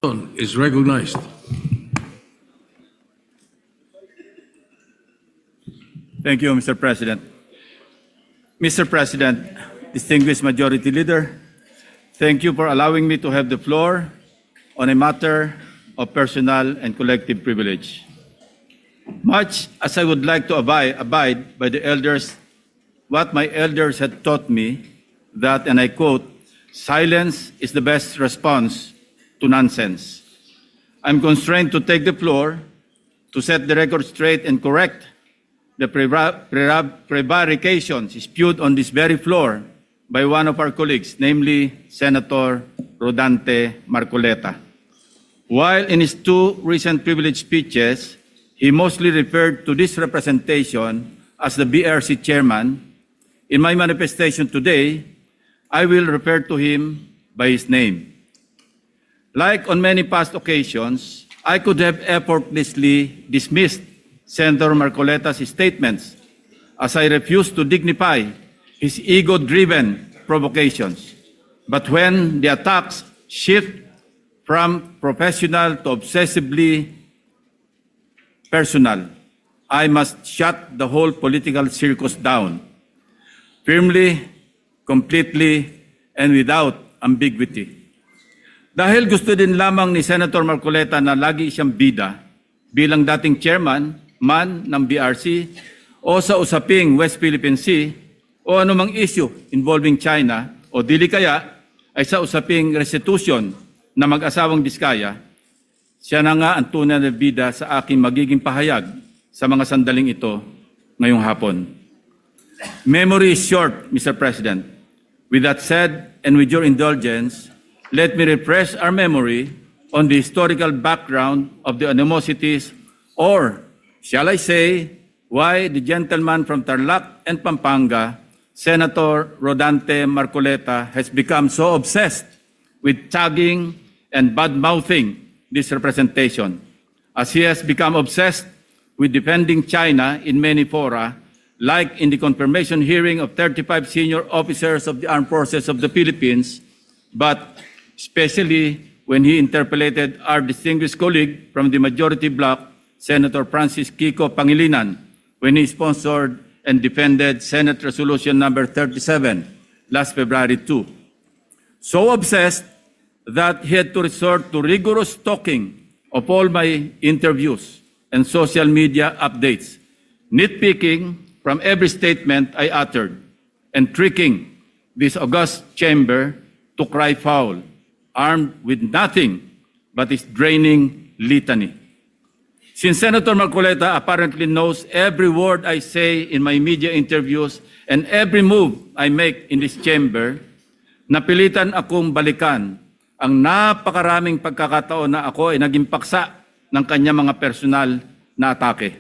Is recognized. Thank you, Mr. President. Mr. President, distinguished Majority Leader, thank you for allowing me to have the floor on a matter of personal and collective privilege. Much as I would like to abide by the elders, what my elders had taught me, that, and I quote, silence is the best response to nonsense. I'm constrained to take the floor to set the record straight and correct the prevarications spewed on this very floor by one of our colleagues, namely Senator Rodante Marcoleta. While in his two recent privilege speeches, he mostly referred to this representation as the BRC chairman, in my manifestation today, I will refer to him by his name. Like on many past occasions, I could have effortlessly dismissed Senator Marcoleta's statements as I refuse to dignify his ego-driven provocations. But when the attacks shift from professional to obsessively personal, I must shut the whole political circus down, firmly, completely, and without ambiguity. Dahil gusto din lamang ni Senator Marcoleta na lagi siyang bida bilang dating chairman man ng BRC o sa usaping West Philippine Sea o anumang issue involving China o dili kaya ay sa usaping restitution na mag-asawang Diskaya, siya na nga ang tunay na bida sa aking magiging pahayag sa mga sandaling ito ngayong hapon. Memory is short, Mr. President. With that said, and with your indulgence, let me refresh our memory on the historical background of the animosities, or shall I say, why the gentleman from Tarlac and Pampanga, Senator Rodante Marcoleta, has become so obsessed with tagging and bad-mouthing this representation, as he has become obsessed with defending China in many fora, like in the confirmation hearing of 35 senior officers of the Armed Forces of the Philippines, but especially when he interpolated our distinguished colleague from the majority bloc, Senator Francis Kiko Pangilinan, when he sponsored and defended Senate Resolution number 37 last February 2. So obsessed that he had to resort to rigorous stalking of all my interviews and social media updates, nitpicking from every statement I uttered, and tricking this august chamber to cry foul, armed with nothing but his draining litany. Since Senator Marcoleta apparently knows every word I say in my media interviews and every move I make in this chamber, napilitan akong balikan ang napakaraming pagkakataon na ako ay naging paksa ng kanyang mga personal na atake.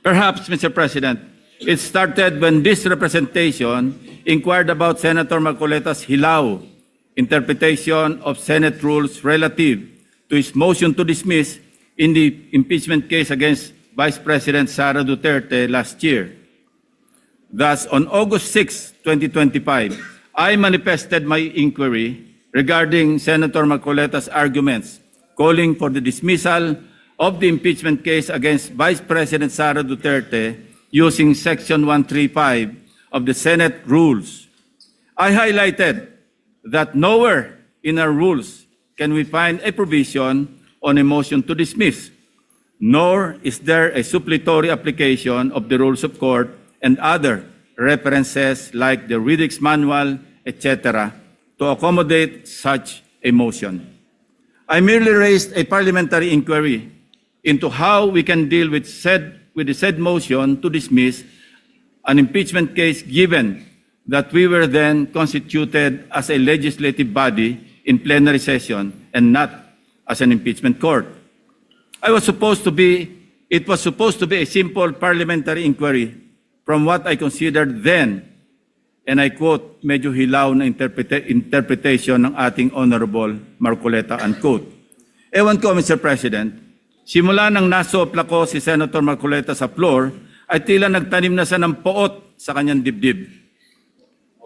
Perhaps, Mr. President, it started when this representation inquired about Senator Marcoleta's hilaw interpretation of Senate rules relative to his motion to dismiss in the impeachment case against Vice President Sara Duterte last year. Thus, on August 6, 2025, I manifested my inquiry regarding Senator Marcoleta's arguments calling for the dismissal of the impeachment case against Vice President Sara Duterte using Section 135 of the Senate rules. I highlighted that nowhere in our rules can we find a provision on a motion to dismiss, nor is there a suppletory application of the rules of court and other references like the Riddick's Manual, etc., to accommodate such a motion. I merely raised a parliamentary inquiry into how we can deal with the said motion to dismiss an impeachment case, given that we were then constituted as a legislative body in plenary session and not as an impeachment court. It was supposed to be a simple parliamentary inquiry from what I considered then, and I quote, medyo hilaw na interpretation ng ating Honorable Marcoleta, unquote. Ewan ko, Mr. President, simula nang nasopla ko si Senator Marcoleta sa floor, ay tila nagtanim na siya ng poot sa kanyang dibdib.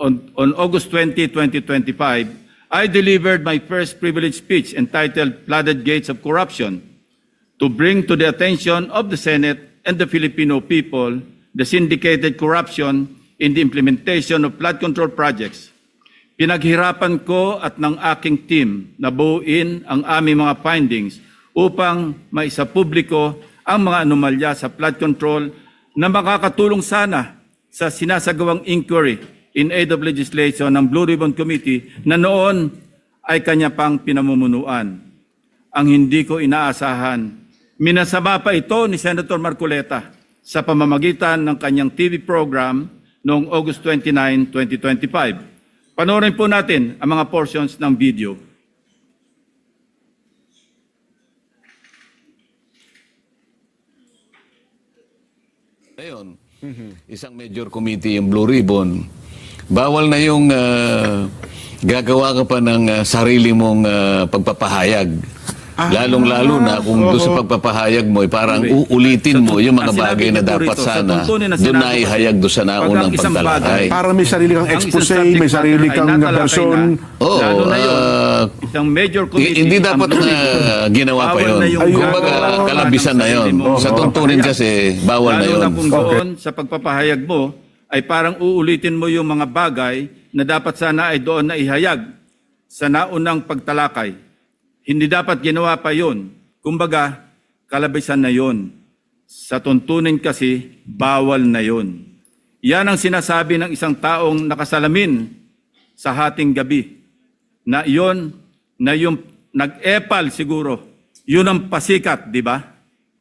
On August 20, 2025, I delivered my first privilege speech entitled Flooded Gates of Corruption to bring to the attention of the Senate and the Filipino people the syndicated corruption in the implementation of flood control projects. Pinaghirapan ko at ng aking team na buuin ang aming mga findings upang maisapubliko ang mga anomalya sa flood control na makakatulong sana sa sinasagawang inquiry in aid of legislation ng Blue Ribbon Committee na noon ay kanya pang pinamumunuan. Ang hindi ko inaasahan, minasama pa ito ni Senator Marcoleta sa pamamagitan ng kanyang TV program noong August 29, 2025. Panoorin po natin ang mga portions ng video. Ngayon, isang major committee yung Blue Ribbon, bawal na yung gagawa ka pa ng sarili mong pagpapahayag. Lalong-lalo na kung doon sa pagpapahayag mo, parang uulitin mo yung mga bagay na dapat sana doon na ihayag doon sa naunang pagtalakay. Para may sarili kang expose, may sarili kang version. Oo, Isang major committee. hindi dapat na ginawa pa yun. Kumbaga, kalabisan na yun. Sa tuntunin kasi, bawal na yun. Lalo na kung doon sa pagpapahayag mo, ay parang uulitin mo yung mga bagay na dapat sana ay doon na ihayag sa naunang pagtalakay. Hindi dapat ginawa pa yun. Kumbaga, kalabisan na yun. Sa tuntunin kasi, bawal na yun. Yan ang sinasabi ng isang taong nakasalamin sa hating gabi. Na yung nag-epal siguro. Yun ang pasikat, di ba?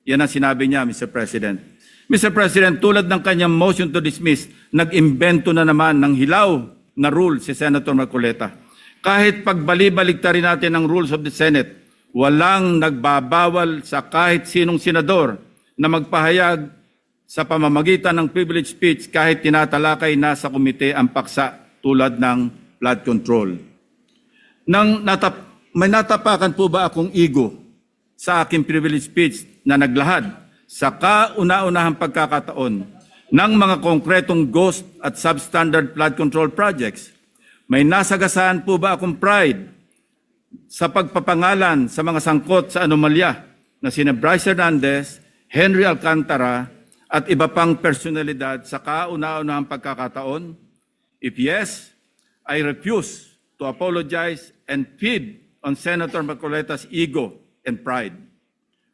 Yan ang sinabi niya, Mr. President. Mr. President, tulad ng kanyang motion to dismiss, nag-imbento na naman ng hilaw na rule si Senator Marcoleta. Kahit pagbali-baligtarin natin ang rules of the Senate, walang nagbabawal sa kahit sinong senador na magpahayag sa pamamagitan ng privilege speech kahit tinatalakay na sa komite ang paksa tulad ng flood control. May natapakan po ba akong ego sa aking privilege speech na naglahad sa kauna-unahang pagkakataon ng mga konkretong ghost at substandard flood control projects? May nasagasaan po ba akong pride sa pagpapangalan sa mga sangkot sa anomalya na sina Bryce Hernandez, Henry Alcantara at iba pang personalidad sa kauna-unahang pagkakataon? If yes, I refuse to apologize and feed on Senator Marcoleta's ego and pride.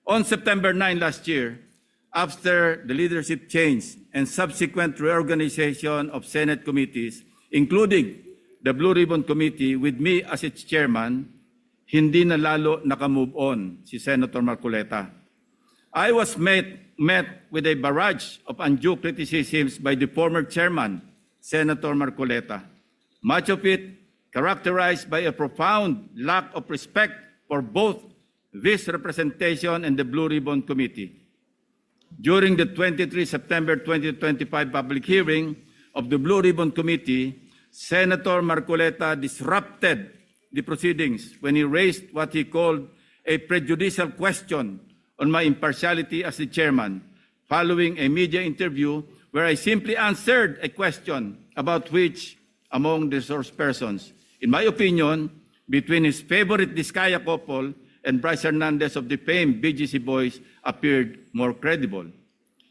On September 9 last year, after the leadership change and subsequent reorganization of Senate committees, including the Blue Ribbon Committee with me as its chairman, hindi na lalo nakamove on si Senator Marcoleta. I was met with a barrage of undue criticisms by the former chairman, Senator Marcoleta. Much of it characterized by a profound lack of respect for both this representation and the Blue Ribbon Committee. During the 23 September 2025 public hearing of the Blue Ribbon Committee, Senator Marcoleta disrupted the proceedings when he raised what he called a prejudicial question on my impartiality as the chairman, following a media interview where I simply answered a question about which among the source persons, in my opinion, between his favorite Diskaya couple and Bryce Hernandez of the famed BGC Boys appeared more credible.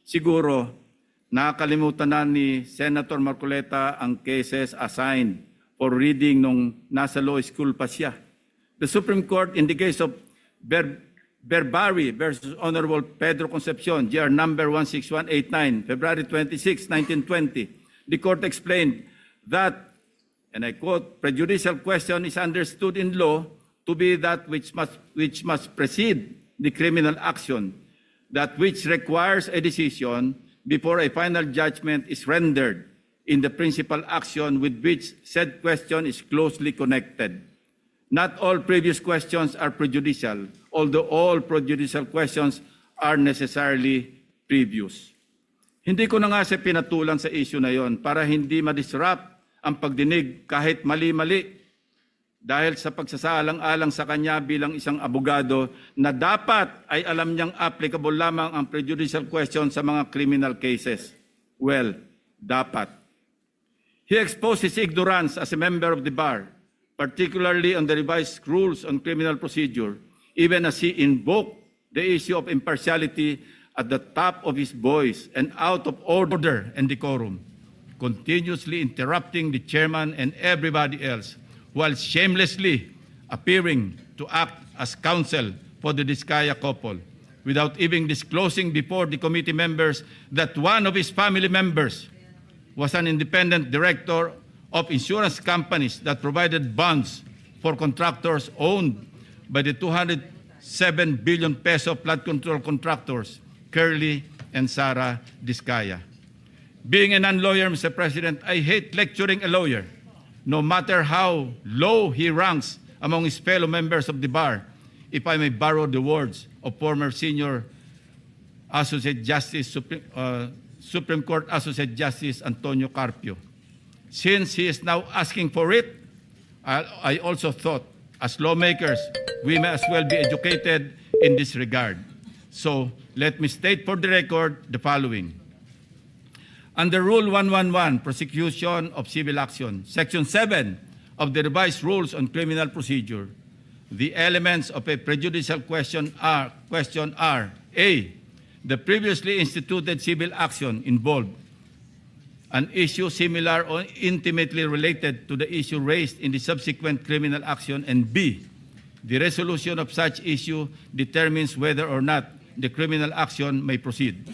Siguro, nakakalimutan na ni Senator Marcoleta ang cases assigned for reading nung nasa law school pa siya. The Supreme Court in the case of Berbari versus Honorable Pedro Concepcion, GR number 16189, February 26, 1920, the court explained that, and I quote, prejudicial question is understood in law to be that which must precede the criminal action, that which requires a decision before a final judgment is rendered in the principal action with which said question is closely connected. Not all previous questions are prejudicial, although all prejudicial questions are necessarily previous. Hindi ko na nga siya pinatulan sa issue na yon para hindi ma-disrupt ang pagdinig kahit mali-mali dahil sa pagsasaalang-alang sa kanya bilang isang abogado na dapat ay alam niyang applicable lamang ang prejudicial question sa mga criminal cases. Well, dapat. He exposed his ignorance as a member of the bar particularly on the revised rules on criminal procedure, even as he invoked the issue of impartiality at the top of his voice and out of order and decorum, continuously interrupting the chairman and everybody else, while shamelessly appearing to act as counsel for the Diskaya couple, without even disclosing before the committee members that one of his family members was an independent director of insurance companies that provided bonds for contractors owned by the 207 billion peso flood control contractors, Curly and Sara Diskaya. Being a non-lawyer, Mr. President, I hate lecturing a lawyer, no matter how low he ranks among his fellow members of the bar, if I may borrow the words of former senior Associate Justice, Supreme Court Associate Justice Antonio Carpio. Since he is now asking for it, I also thought, as lawmakers, we may as well be educated in this regard. So let me state for the record the following. Under Rule 111, Prosecution of Civil Action, Section 7 of the Revised Rules on Criminal Procedure, the elements of a prejudicial question are A, the previously instituted civil action involved an issue similar or intimately related to the issue raised in the subsequent criminal action, and B, the resolution of such issue determines whether or not the criminal action may proceed.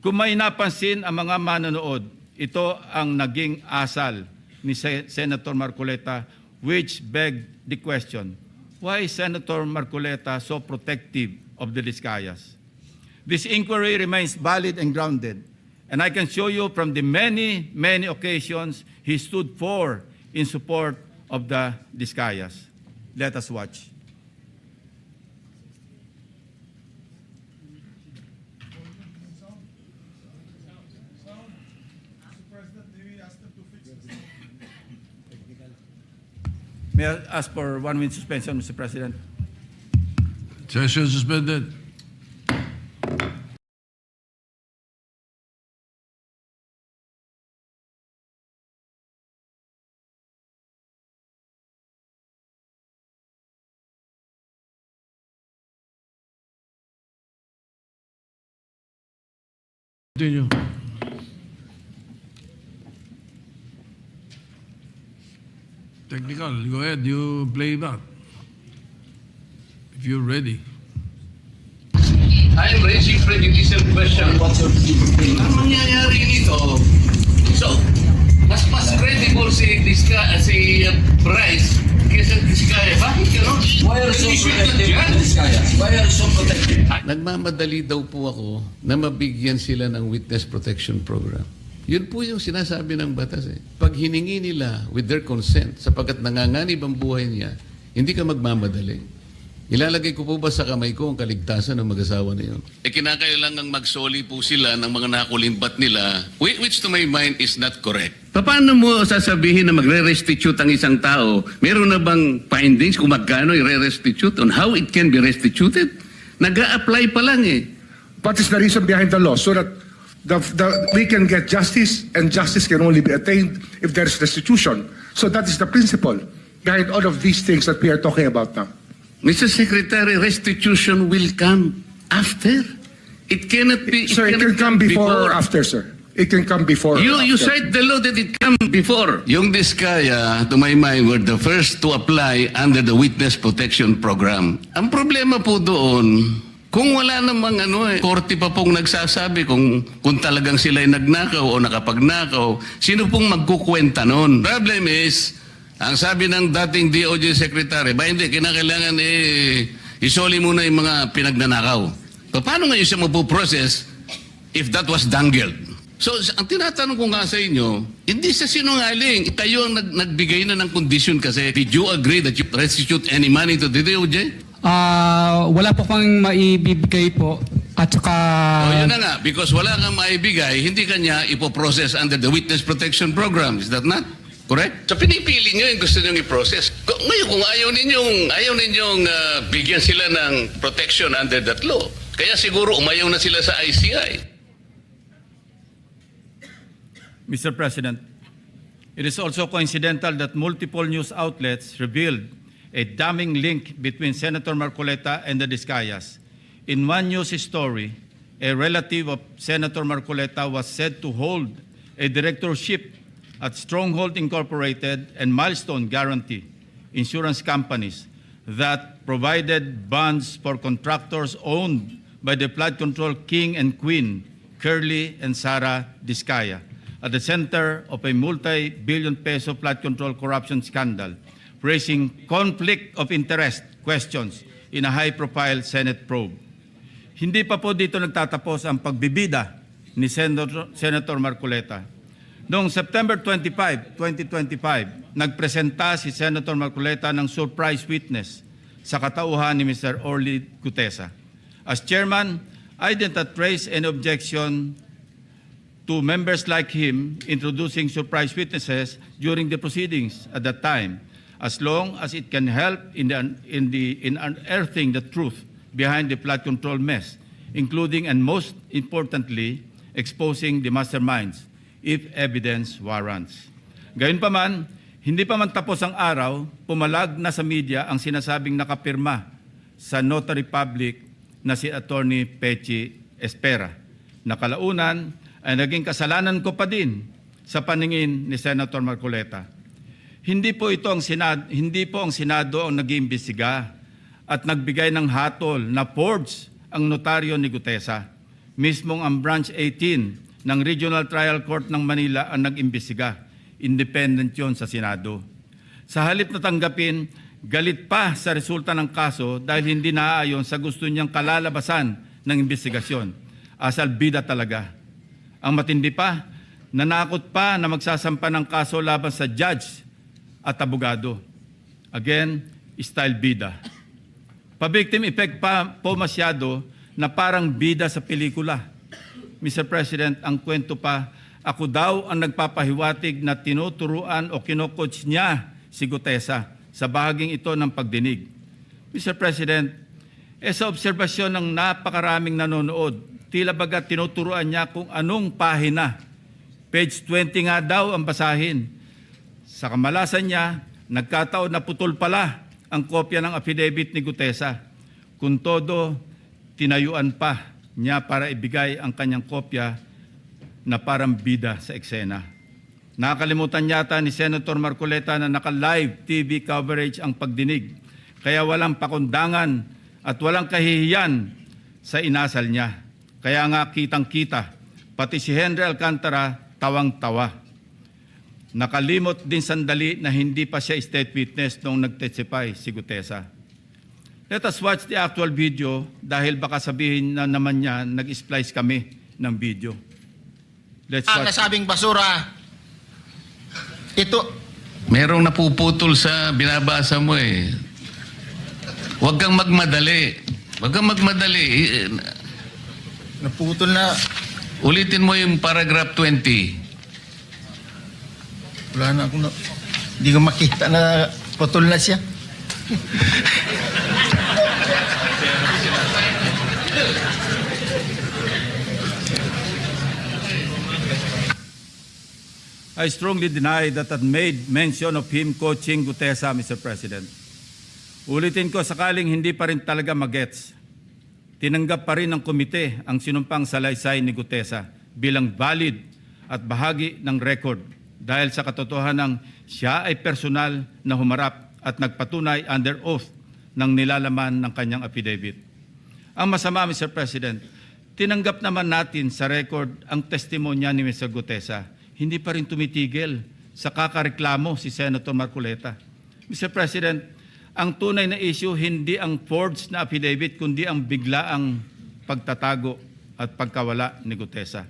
Kung may napansin ang mga manonood, ito ang naging asal ni Senator Marcoleta, which begged the question, why is Senator Marcoleta so protective of the Diskayas? This inquiry remains valid and grounded, and I can show you from the many, many occasions he stood for in support of the Diskayas. Let us watch. May I ask for 1 minute suspension, Mr. President? Session suspended. Continue. Technical, go ahead, you play that. If you're ready. I'm raising prejudicial question. Ang mangyayari nito, so, mas credible si Bryce kaysa Diskaya. Bakit gano'n? Why are you so protective of this guy? Why are you so protective? Nagmamadali daw po ako na mabigyan sila ng witness protection program. Yun po yung sinasabi ng batas eh. Pag hiningi nila with their consent, sapagkat nanganganib ang buhay niya, hindi ka magmamadali. Ilalagay ko po ba sa kamay ko ang kaligtasan ng mag-asawa na yun? Kinakailangang magsoli po sila ng mga nakulimbat nila, which to my mind is not correct. Paano mo sasabihin na magre-restitute ang isang tao? Meron na bang findings kung magkano i-restitute on how it can be restituted? Nag-a-apply pa lang eh. What is the reason behind the law? So that we can get justice, and justice can only be attained if there is restitution. So that is the principle behind all of these things that we are talking about now. Mr. Secretary, restitution will come after. It cannot be... Sir, it can come before or after, sir. It can come before or You after. cite the law that it come before. Yung Diskaya, to my mind, were the first to apply under the Witness Protection Program. Ang problema po doon, kung wala namang korte pa pong nagsasabi kung talagang sila'y nagnakaw o nakapagnakaw, sino pong magkukwenta noon? Problem is, ang sabi ng dating DOJ Secretary, ba hindi, kinakailangan isoli muna yung mga pinagnanakaw. Paano ngayon siya mapuprocess if that was dangled? So, ang tinatanong ko nga sa inyo, hindi sa sinungaling. Kayo ang nagbigay na ng condition kasi. Did you agree that you restitute any money to the DOJ? Wala po kang maibibigay po. At saka... Yun na nga, because wala kang maibigay, hindi kanya ipoprocess under the Witness Protection Program. Is that not correct? So pinipili nyo yung gusto nyo i-process. Ngayon, kung ayaw ninyong bigyan sila ng protection under that law, kaya siguro umayaw na sila sa ICI. Mr. President, It is also coincidental that multiple news outlets revealed a damning link between Senator Marcoleta and the Discayas. In one news story, a relative of Senator Marcoleta was said to hold a directorship at Stronghold Incorporated and Milestone Guarantee insurance companies that provided bonds for contractors owned by the flood control king and queen, Curly and Sara Discaya, at the center of a multi-billion peso flood control corruption scandal, raising conflict of interest questions in a high-profile Senate probe. Hindi pa po dito nagtatapos ang pagbibida ni Senator Marcoleta. Noong September 25, 2025, nagpresenta si Senator Marcoleta ng surprise witness sa katauhan ni Mr. Orly Gutesa. As chairman, I did not raise any objection to members like him introducing surprise witnesses during the proceedings at that time, as long as it can help in unearthing the truth behind the flood control mess, including and most importantly, exposing the masterminds if evidence warrants. Gayunpaman, hindi pa man tapos ang araw, pumalag na sa media ang sinasabing nakapirma sa notary public na si Attorney Pechi Espera. Nakalaunan ay naging kasalanan ko pa din sa paningin ni Senator Marcoleta. Hindi po ang Senado ang nag-iimbestiga at nagbigay ng hatol na forged ang notaryo ni Gutesa. Mismong ang Branch 18 ng Regional Trial Court ng Manila ang nag-imbestiga. Independent yon sa Senado. Sa halip na tanggapin, galit pa sa resulta ng kaso dahil hindi naaayon sa gusto niyang kalalabasan ng investigasyon. Asal bida talaga. Ang matindi pa, nanakot pa na magsasampa ng kaso laban sa judge at abogado. Again, style bida. Pa-victim effect pa po masyado na parang bida sa pelikula. Mr. President, ang kwento pa, ako daw ang nagpapahiwatig na tinuturuan o kinocoach niya si Gutesa sa bahaging ito ng pagdinig. Mr. President, sa obserbasyon ng napakaraming nanonood, tila baga tinuturuan niya kung anong pahina. Page 20 nga daw ang basahin. Sa kamalasan niya, nagkataon na putol pala ang kopya ng affidavit ni Gutesa. Kung todo, tinayuan pa niya para ibigay ang kanyang kopya na parang bida sa eksena. Nakakalimutan yata ni Senator Marcoleta na naka-live TV coverage ang pagdinig, kaya walang pakundangan at walang kahihiyan sa inasal niya. Kaya nga kitang-kita, pati si Henry Alcantara tawang-tawa. Nakalimot din sandali na hindi pa siya state witness noong nag-testify si Gutesa. Let us watch the actual video dahil baka sabihin na naman niya nag-splice kami ng video. Let's watch. Nasabing basura, ito, Merong napuputol sa binabasa mo eh. Huwag kang magmadali. Huwag kang magmadali. naputol na, Ulitin mo yung paragraph 20. wala na akong, hindi ko makita na putol na siya. I strongly deny that I made mention of him coaching Gutesa, Mr. President. Ulitin ko, sakaling hindi pa rin talaga magets, tinanggap pa rin ng komite ang sinumpang salaysay ni Gutesa bilang valid at bahagi ng record dahil sa katotohanan siya ay personal na humarap at nagpatunay under oath ng nilalaman ng kanyang affidavit. Ang masama, Mr. President, tinanggap naman natin sa record ang testimonya ni Mr. Gutesa. Hindi pa rin tumitigil sa kakareklamo si Senator Marcoleta. Mr. President, ang tunay na issue hindi ang forged na affidavit kundi ang biglaang pagtatago at pagkawala ni Gutesa.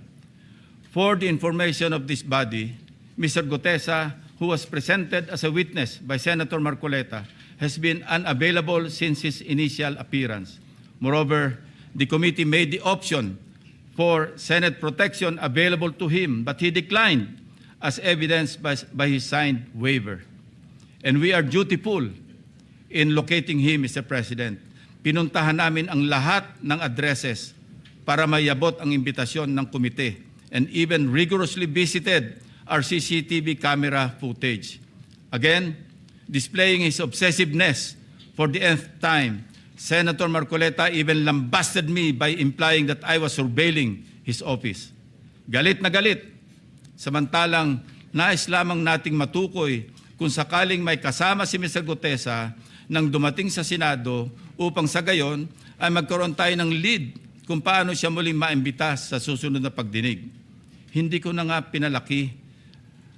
For the information of this body, Mr. Gutesa, who was presented as a witness by Senator Marcoleta, has been unavailable since his initial appearance. Moreover, the committee made the option for Senate protection available to him, but he declined as evidenced by his signed waiver. And we are dutiful in locating him, Mr. President. Pinuntahan namin ang lahat ng addresses para mayabot ang imbitasyon ng komite and even rigorously visited our CCTV camera footage. Again, displaying his obsessiveness for the nth time, Senator Marcoleta even lambasted me by implying that I was surveilling his office. Galit na galit. Samantalang nais lamang nating matukoy kung sakaling may kasama si Mr. Gutesa nang dumating sa Senado upang sa gayon ay magkaroon tayo ng lead kung paano siya muling maimbita sa susunod na pagdinig. Hindi ko na nga pinalaki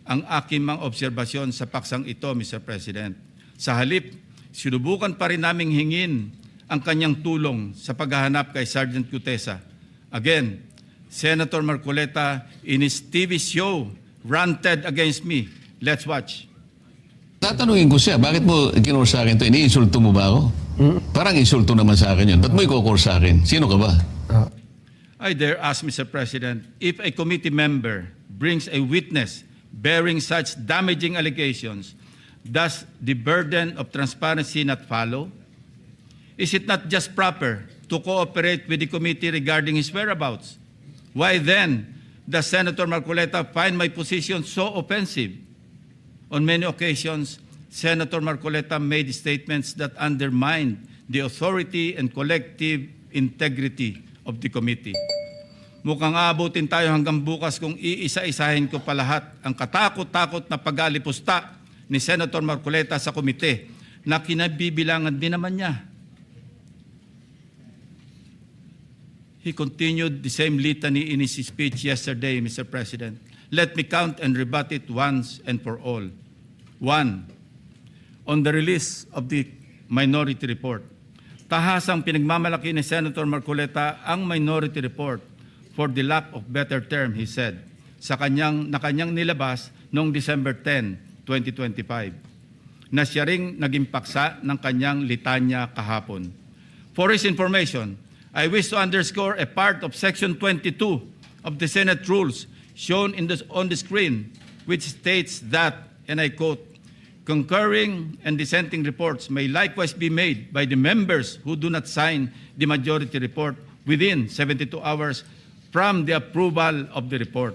ang aking mga obserbasyon sa paksang ito, Mr. President. Sa halip, sinubukan pa rin naming hingin ang kanyang tulong sa paghahanap kay Sergeant Gutesa. Again, Senator Marcoleta in his TV show ranted against me. Let's watch. Tatanungin ko siya, bakit mo kinur sa akin to? Iniinsulto mo ba ako? Parang insulto naman sa akin yun. Ba't mo ikukor sa akin? Sino ka ba? I dare ask, Mr. President, if a committee member brings a witness bearing such damaging allegations, does the burden of transparency not follow? Is it not just proper to cooperate with the committee regarding his whereabouts? Why then does Senator Marcoleta find my position so offensive? On many occasions, Senator Marcoleta made statements that undermined the authority and collective integrity of the committee. Mukhang aabutin tayo hanggang bukas kung iisa-isahin ko pa lahat ang katakot-takot na pag-alipusta ni Senator Marcoleta sa komite na kinabibilangan din naman niya. He continued the same litany in his speech yesterday, Mr. President. Let me count and rebut it once and for all. 1. On the release of the minority report. Tahasang pinagmamalaki ni Senator Marcoleta ang minority report for the lack of better term, he said, na kanyang nilabas noong December 10, 2025, na siya ring naging paksa ng kanyang litanya kahapon. For his information, I wish to underscore a part of Section 22 of the Senate Rules shown on the screen, which states that, and I quote, concurring and dissenting reports may likewise be made by the members who do not sign the majority report within 72 hours from the approval of the report.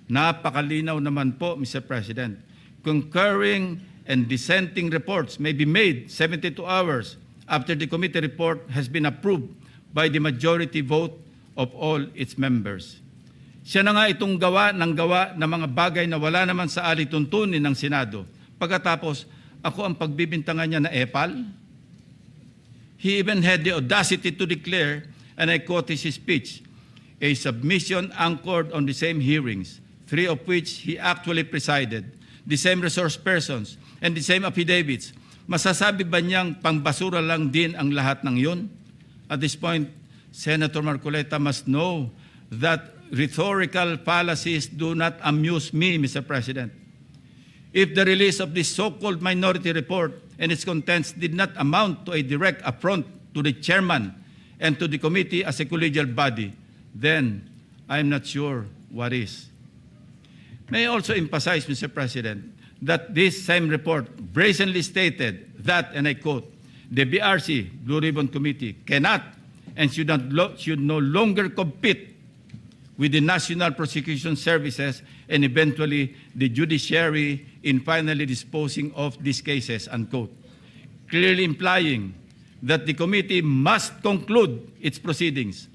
Napakalinaw naman po, Mr. President. Concurring and dissenting reports may be made 72 hours after the committee report has been approved by the majority vote of all its members. Siya na nga itong gawa ng mga bagay na wala naman sa alituntunin ng Senado. Pagkatapos, ako ang pagbibintangan niya na epal. He even had the audacity to declare, and I quote his speech, a submission anchored on the same hearings, 3 of which he actually presided, the same resource persons, and the same affidavits. Masasabi ba niyang pangbasura lang din ang lahat ng yun? At this point, Senator Marcoleta must know that rhetorical fallacies do not amuse me, Mr. President. If the release of this so-called minority report and its contents did not amount to a direct affront to the chairman and to the committee as a collegial body, then I'm not sure what is. May I also emphasize, Mr. President, that this same report brazenly stated that, and I quote, the BRC, Blue Ribbon Committee, cannot and should no longer compete with the National Prosecution Services and eventually the judiciary in finally disposing of these cases, unquote. Clearly implying that the committee must conclude its proceedings.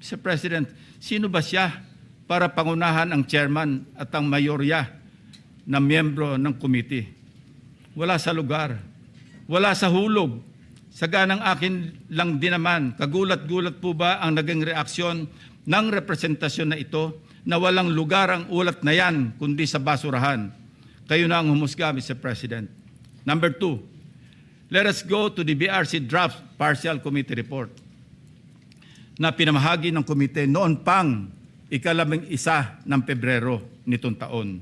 Mr. President, sino ba siya para pangunahan ang chairman at ang mayorya na miyembro ng committee? Wala sa lugar, wala sa hulog. Saganang akin lang din naman, kagulat-gulat po ba ang naging reaksyon ng representasyon na ito na walang lugar ang ulat na yan kundi sa basurahan? Kayo na ang humusga, Mr. President. Number 2, let us go to the BRC draft partial committee report na pinamahagi ng komite noon pang ika-11 ng Pebrero nitong taon,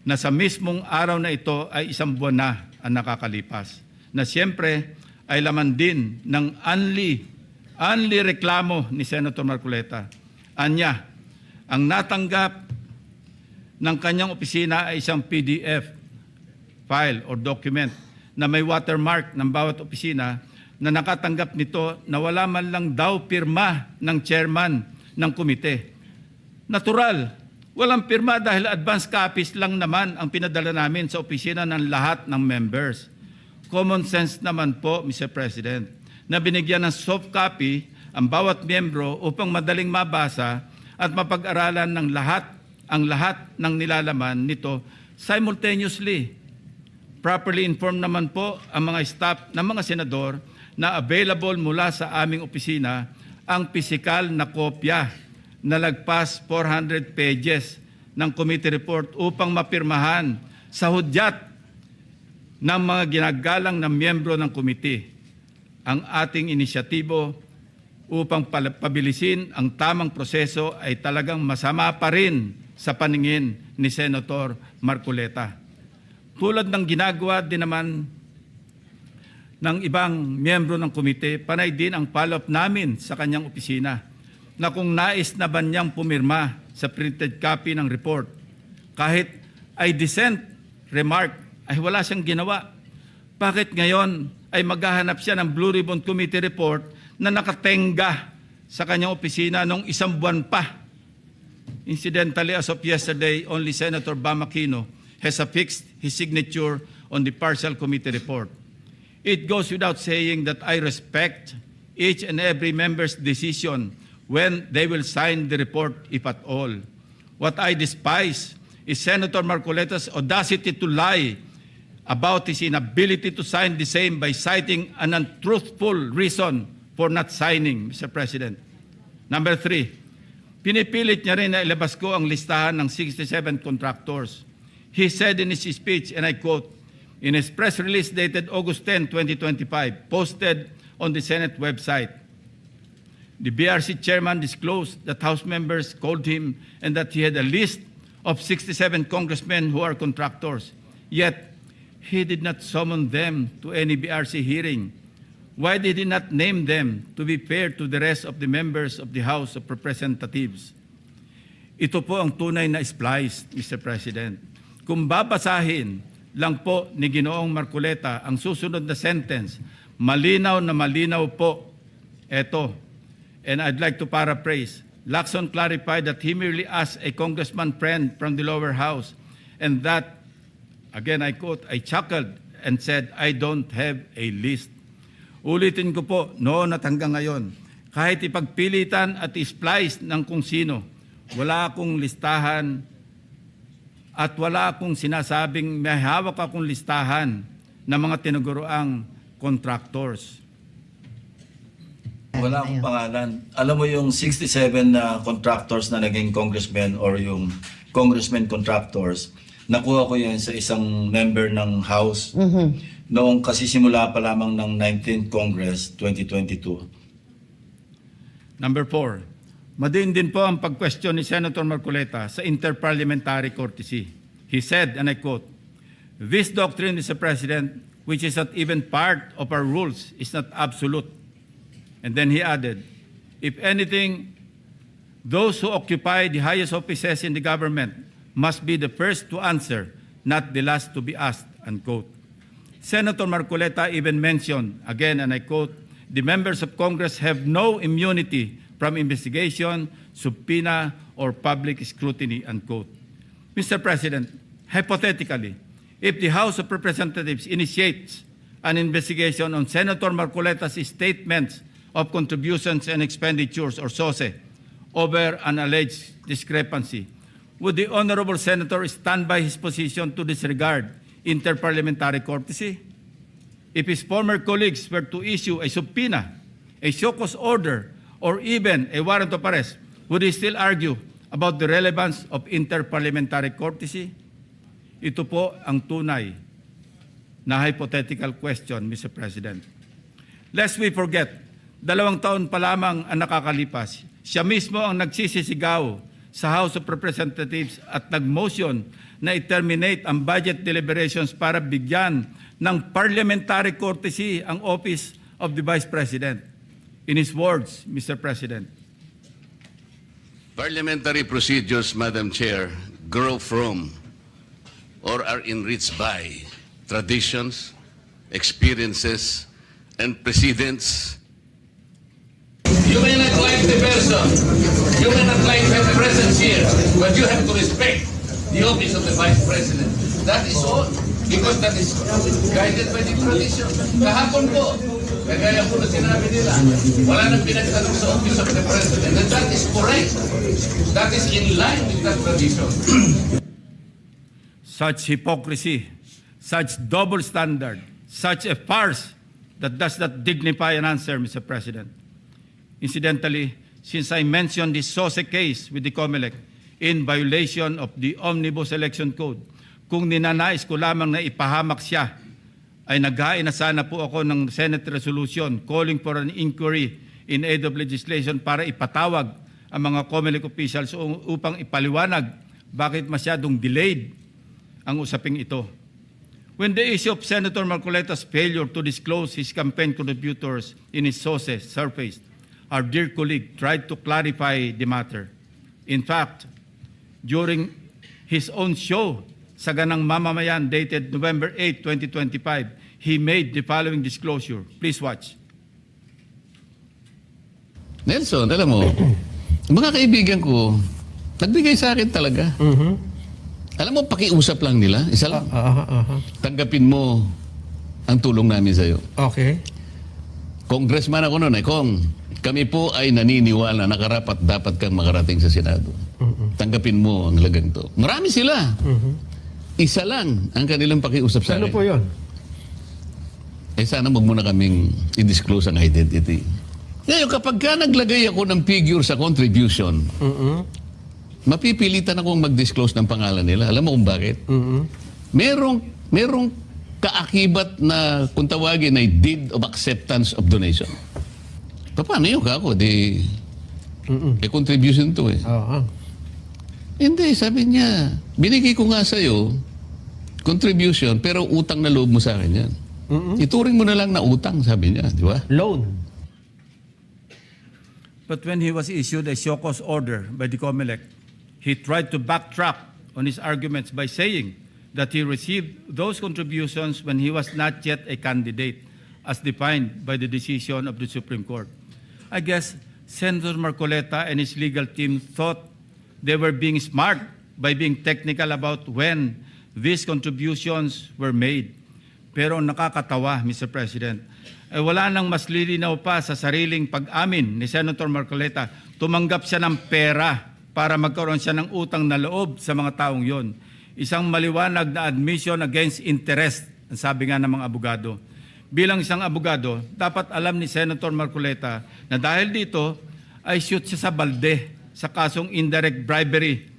na sa mismong araw na ito ay 1 buwan na ang nakakalipas, na siyempre ay laman din ng only reklamo ni Senator Marcoleta. Anya, ang natanggap ng kanyang opisina ay isang PDF file or document na may watermark ng bawat opisina na nakatanggap nito na wala man lang daw pirma ng chairman ng komite. Natural Walang pirma dahil advance copies lang naman ang pinadala namin sa opisina ng lahat ng members. Common sense naman po, Mr. President, na binigyan ng soft copy ang bawat miyembro upang madaling mabasa at mapag-aralan ng ang lahat ng nilalaman nito simultaneously. Properly informed naman po ang mga staff ng mga senador na available mula sa aming opisina ang pisikal na kopya na lagpas 400 pages ng committee report upang mapirmahan sa hudyat ng mga ginagalang na miyembro ng committee. Ang ating inisyatibo upang pabilisin ang tamang proseso ay talagang masama pa rin sa paningin ni Senator Marcoleta. Tulad ng ginagawa din naman ng ibang miyembro ng komite, panay din ang follow-up namin sa kanyang opisina na kung nais na ba niyang pumirma sa printed copy ng report. Kahit ay dissent remark ay wala siyang ginawa. Bakit ngayon ay maghahanap siya ng Blue Ribbon Committee report na nakatenga sa kanyang opisina nung 1 buwan pa? Incidentally, as of yesterday, only Senator Bam Aquino has affixed his signature on the partial committee report. It goes without saying that I respect each and every member's decision when they will sign the report, if at all. What I despise is Senator Marcoleta's audacity to lie about his inability to sign the same by citing an untruthful reason for not signing, Mr. President. Number 3, pinipilit niya rin na ilabas ko ang listahan ng 67 contractors. He said in his speech, and I quote, in his press release dated August 10, 2025, posted on the Senate website, the BRC chairman disclosed that House members called him and that he had a list of 67 congressmen who are contractors. Yet, he did not summon them to any BRC hearing. Why did he not name them to be fair to the rest of the members of the House of Representatives? Ito po ang tunay na splice, Mr. President. Kung babasahin lang po ni Ginoong Marcoleta ang susunod na sentence, malinaw na malinaw po ito. And I'd like to paraphrase. Lacson clarified that he merely asked a congressman friend from the lower house and that, again I quote, I chuckled and said, I don't have a list. Ulitin ko po, noon at hanggang ngayon, kahit ipagpilitan at isplice ng kung sino, wala akong listahan at wala akong sinasabing may hawak akong listahan ng mga tinuguroang contractors. Wala akong pangalan. Alam mo yung 67 na contractors na naging congressmen or yung congressmen contractors, nakuha ko yan sa isang member ng House noong kasisimula pa lamang ng 19th Congress 2022. Number 4, madiin din po ang pag-question ni Senator Marcoleta sa interparliamentary courtesy. He said, and I quote, this doctrine, Mr. President, which is not even part of our rules, is not absolute. And then he added, if anything, those who occupy the highest offices in the government must be the first to answer, not the last to be asked, unquote. Senator Marcoleta even mentioned, again, and I quote, the members of Congress have no immunity from investigation, subpoena, or public scrutiny, unquote. Mr. President, hypothetically, if the House of Representatives initiates an investigation on Senator Marcoleta's statements of contributions and expenditures, or SOSE, over an alleged discrepancy, would the Honorable Senator stand by his position to disregard interparliamentary courtesy? If his former colleagues were to issue a subpoena, a show cause order, or even a warrant of arrest, would he still argue about the relevance of interparliamentary courtesy? Ito po ang tunay na hypothetical question, Mr. President. Lest we forget, 2 taon pa lamang ang nakakalipas, siya mismo ang nagsisisigaw sa House of Representatives at nag-motion na i-terminate ang budget deliberations para bigyan ng parliamentary courtesy ang Office of the Vice President. In his words, Mr. President, Parliamentary procedures, Madam Chair, grow from or are enriched by traditions, experiences, and precedents. You may not like the person. You cannot claim my presence here, but you have to respect the office of the Vice President. That is all. Because that is guided by the tradition. Kahapon po, kagaya po na sinabi nila, wala nang pinagtanong sa office of the President. And that is correct. That is in line with that tradition. Such hypocrisy, such double standard, such a farce that does not dignify an answer, Mr. President. Incidentally, since I mentioned the SOSE case with the COMELEC in violation of the Omnibus Election Code, kung ninanais ko lamang na ipahamak siya, ay naghain na sana po ako ng Senate resolution calling for an inquiry in aid of legislation para ipatawag ang mga COMELEC officials upang ipaliwanag bakit masyadong delayed ang usaping ito. When the issue of Senator Marcoleta's failure to disclose his campaign contributors in his sources surfaced, our dear colleague tried to clarify the matter. In fact, during his own show, Saganang Mamamayan, dated November 8, 2025, he made the following disclosure. Please watch. Nelson, alam mo, mga kaibigan ko, nagbigay sa akin talaga. Alam mo, pakiusap lang nila. Isa lang. Tanggapin mo ang tulong namin sa'yo. Okay. Congressman ako noon, Kong, kami po ay naniniwala na karapat dapat kang makarating sa Senado. Tanggapin mo ang lagang to. Marami sila. Isa lang ang kanilang pakiusap sa akin. Ano po yun? Eh sana wag mo na kaming i-disclose ang identity. Ngayon, kapag ka naglagay ako ng figure sa contribution, mapipilitan akong mag-disclose ng pangalan nila. Alam mo kung bakit? Merong kaakibat na kung tawagin ay deed of acceptance of donation. Paano yun kako? Contribution to eh. Hindi, sabi niya, binigay ko nga sa'yo, contribution, pero utang na loob mo sa akin yan. Ituring mo na lang na utang, sabi niya, di ba? Loan. But when he was issued a show cause order by the COMELEC, he tried to backtrack on his arguments by saying that he received those contributions when he was not yet a candidate, as defined by the decision of the Supreme Court. I guess Senator Marcoleta and his legal team thought they were being smart by being technical about when these contributions were made. Pero nakakatawa, Mr. President, ay wala nang mas lilinaw pa sa sariling pag-amin ni Senator Marcoleta. Tumanggap siya ng pera para magkaroon siya ng utang na loob sa mga taong yon. Isang maliwanag na admission against interest, ang sabi nga ng mga abogado. Bilang isang abogado, dapat alam ni Senator Marcoleta na dahil dito ay shoot siya sa balde sa kasong indirect bribery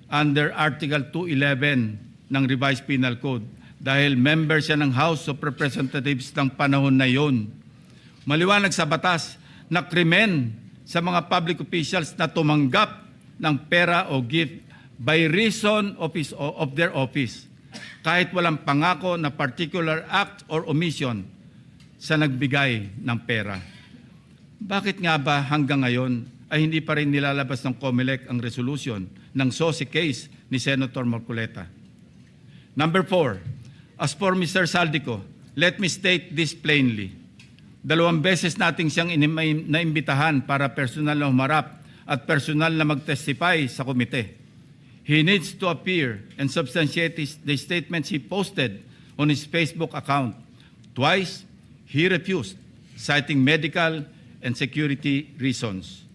under Article 211 ng Revised Penal Code dahil member siya ng House of Representatives ng panahon na yon. Maliwanag sa batas na krimen sa mga public officials na tumanggap ng pera o gift by reason of their office kahit walang pangako na particular act or omission sa nagbigay ng pera. Bakit nga ba hanggang ngayon ay hindi pa rin nilalabas ng COMELEC ang resolution ng SOSE case ni Senator Marcoleta? Number 4, as for Mr. Saldico, let me state this plainly. 2 beses nating siyang naimbitahan para personal na humarap at personal na mag-testify sa komite. He needs to appear and substantiate the statements he posted on his Facebook account. Twice, he refused, citing medical and security reasons.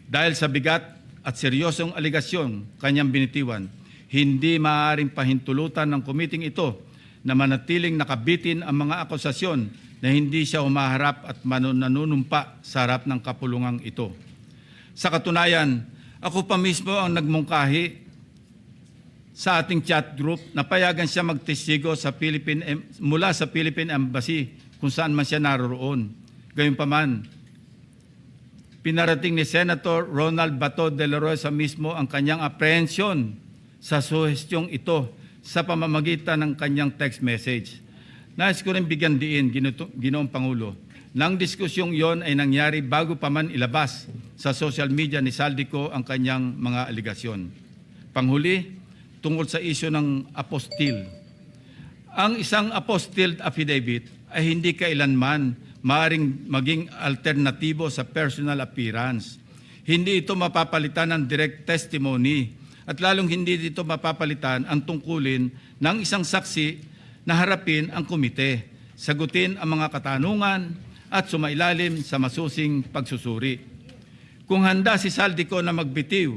Dahil sa bigat at seryosong aligasyon kanyang binitiwan, hindi maaaring pahintulutan ng komiting ito na manatiling nakabitin ang mga akusasyon na hindi siya humaharap at nanunumpa sa harap ng kapulungang ito. Sa katunayan, ako pa mismo ang nagmungkahi sa ating chat group na payagan siya magtestigo sa mula sa Philippine Embassy kung saan man siya naroroon. Gayunpaman, pinarating ni Senator Ronald Bato de la Rosa mismo ang kanyang apprehension sa suhestyong ito sa pamamagitan ng kanyang text message. Nais ko rin bigyan diin, Ginoong Pangulo, nang diskusyong yon ay nangyari bago pa man ilabas sa social media ni Saldico ang kanyang mga aligasyon. Panghuli, tungkol sa isyu ng apostille. Ang isang apostille affidavit ay hindi kailanman maaaring maging alternatibo sa personal appearance. Hindi ito mapapalitan ng direct testimony at lalong hindi dito mapapalitan ang tungkulin ng isang saksi na harapin ang komite, sagutin ang mga katanungan at sumailalim sa masusing pagsusuri. Kung handa si Saldico na magbitiw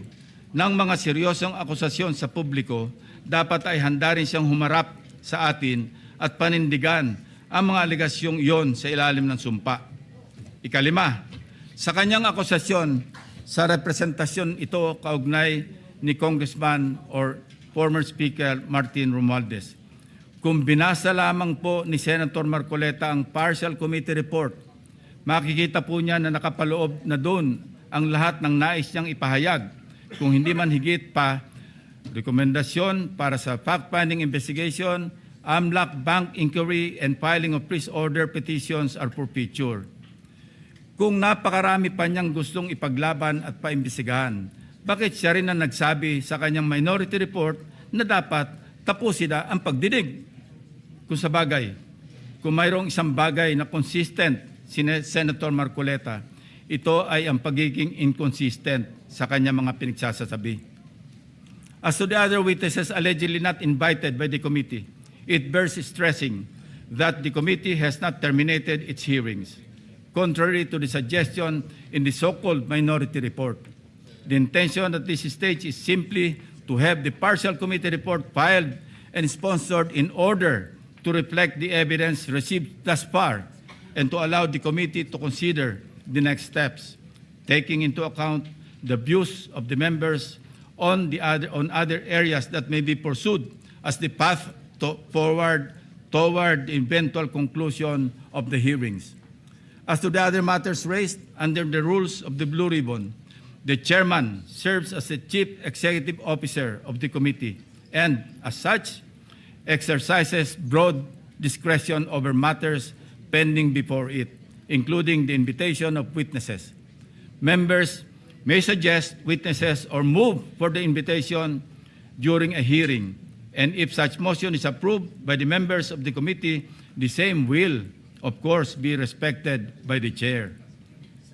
ng mga seryosong akusasyon sa publiko, dapat ay handa rin siyang humarap sa atin at panindigan ang mga alegasyong iyon sa ilalim ng sumpa. Ikalima, sa kanyang akusasyon sa representasyon ito kaugnay ni Congressman or former Speaker Martin Romualdez. Kung binasa lamang po ni Senator Marcoleta ang partial committee report, makikita po niya na nakapaloob na doon ang lahat ng nais niyang ipahayag. Kung hindi man higit pa, rekomendasyon para sa fact-finding investigation, AMLAC bank inquiry, and filing of freeze order petitions are for future. Kung napakarami pa niyang gustong ipaglaban at paimbestigahan, bakit siya rin ang nagsabi sa kanyang minority report na dapat tapusin na ang pagdinig? Kung sa bagay, kung mayroong isang bagay na consistent si Senator Marcoleta, ito ay ang pagiging inconsistent sa kanyang mga pinagsasasabi. As to the other witnesses allegedly not invited by the committee, it bears stressing that the committee has not terminated its hearings, contrary to the suggestion in the so-called minority report. The intention at this stage is simply to have the partial committee report filed and sponsored in order to reflect the evidence received thus far and to allow the committee to consider the next steps, taking into account the views of the members on other areas that may be pursued as the path forward toward the eventual conclusion of the hearings. As to the other matters raised under the rules of the Blue Ribbon, the chairman serves as the chief executive officer of the committee and, as such, exercises broad discretion over matters pending before it, including the invitation of witnesses. Members may suggest witnesses or move for the invitation during a hearing, and if such motion is approved by the members of the committee, the same will, of course, be respected by the chair.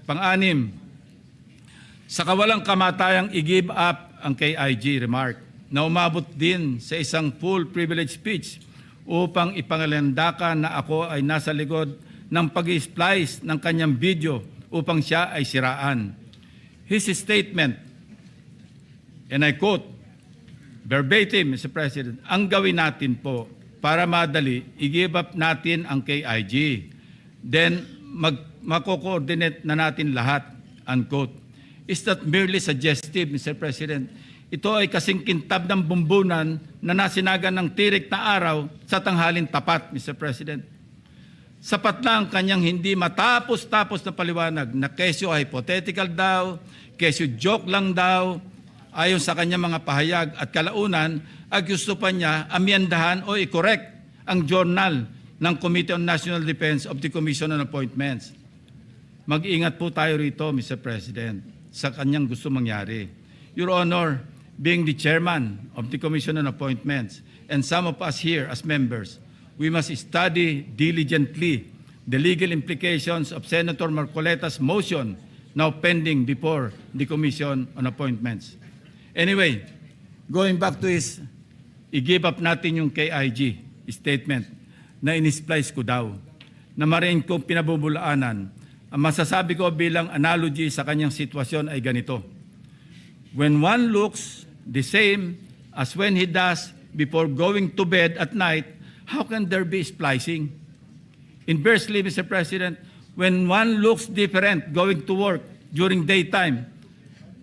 Pang-anim, sa kawalang kamatayang i-give up ang KIG remark na umabot din sa isang full privilege speech upang ipangalandakan na ako ay nasa likod ng pag-splice ng kanyang video upang siya ay siraan. His statement, and I quote, verbatim, Mr. President, ang gawin natin po para madali, i-give up natin ang KIG. Then, mako-coordinate na natin lahat, unquote. Is that merely suggestive, Mr. President? Ito ay kasing kintab ng bumbunan na nasinagan ng tirik na araw sa tanghalin tapat, Mr. President. Sapat na ang kanyang hindi matapos-tapos na paliwanag na kesyo hypothetical daw, kesyo joke lang daw, ayon sa kanyang mga pahayag at kalaunan ay gusto pa niya amyendahan o i-correct ang journal ng Committee on National Defense of the Commission on Appointments. Mag-ingat po tayo rito, Mr. President, sa kanyang gusto mangyari. Your Honor, being the chairman of the Commission on Appointments and some of us here as members, we must study diligently the legal implications of Senator Marcoleta's motion now pending before the Commission on Appointments. Anyway, going back to his i-give up natin yung KIG statement na in-splice ko daw, na marin kong pinabubulaanan, ang masasabi ko bilang analogy sa kanyang sitwasyon ay ganito. When one looks the same as when he does before going to bed at night, how can there be splicing? Inversely, Mr. President, when one looks different going to work during daytime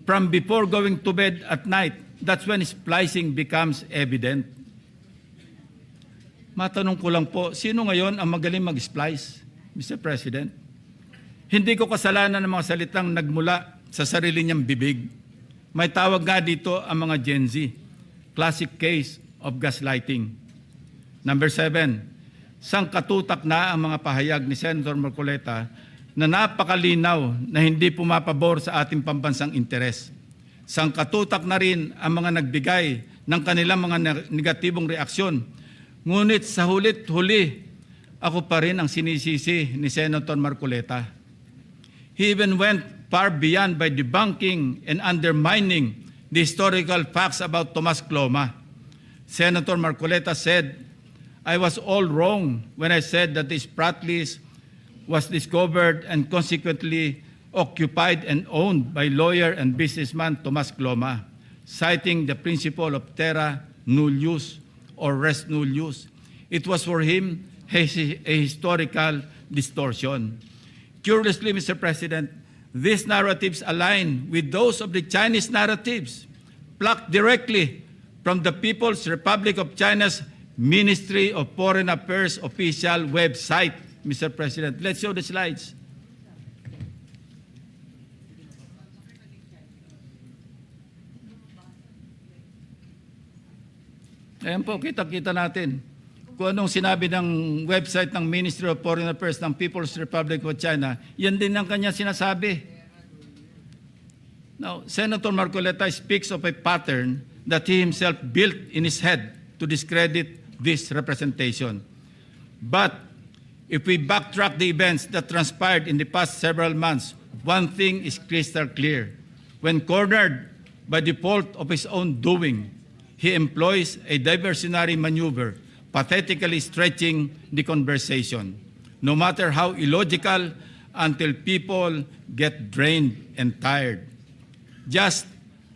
from before going to bed at night, that's when splicing becomes evident. Matanong ko lang po, sino ngayon ang magaling mag-splice, Mr. President? Hindi ko kasalanan ng mga salitang nagmula sa sarili niyang bibig. May tawag nga dito ang mga Gen Z, classic case of gaslighting. Number 7, sangkatutak na ang mga pahayag ni Senator Marcoleta na napakalinaw na hindi pumapabor sa ating pambansang interes. Sangkatutak na rin ang mga nagbigay ng kanilang mga negatibong reaksyon. Ngunit sa hulit-huli, ako pa rin ang sinisisi ni Senator Marcoleta. He even went far beyond by debunking and undermining the historical facts about Tomas Cloma. Senator Marcoleta said, I was all wrong when I said that this Pratt list was discovered and consequently occupied and owned by lawyer and businessman Tomas Cloma, citing the principle of terra nullius or res nullius. It was for him a historical distortion. Curiously, Mr. President, these narratives align with those of the Chinese narratives, plucked directly from the People's Republic of China's Ministry of Foreign Affairs official website, Mr. President. Let's show the slides. Ayan po, kita-kita natin kung anong sinabi ng website ng Ministry of Foreign Affairs ng People's Republic of China. Yan din ang kanya sinasabi. Now, Senator Marcoleta speaks of a pattern that he himself built in his head to discredit this representation. But if we backtrack the events that transpired in the past several months, one thing is crystal clear. When cornered by the fault of his own doing, he employs a diversionary maneuver, pathetically stretching the conversation, no matter how illogical, until people get drained and tired. Just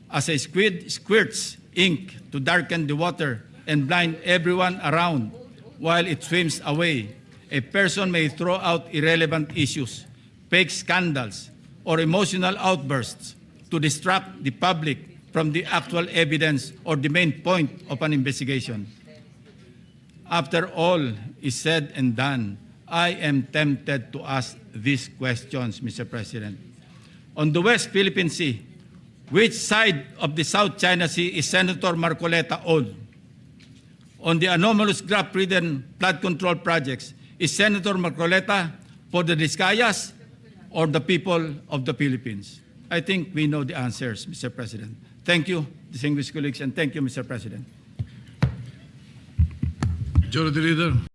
as a squid squirts ink to darken the water and blind everyone around while it swims away, a person may throw out irrelevant issues, fake scandals, or emotional outbursts to distract the public from the actual evidence or the main point of an investigation. After all is said and done, I am tempted to ask these questions, Mr. President. On the West Philippine Sea, which side of the South China Sea is Senator Marcoleta on? On the anomalous graft-ridden flood control projects, is Senator Marcoleta for the Discayas or the people of the Philippines? I think we know the answers, Mr. President. Thank you, distinguished colleagues, and thank you, Mr. President. Majority Leader.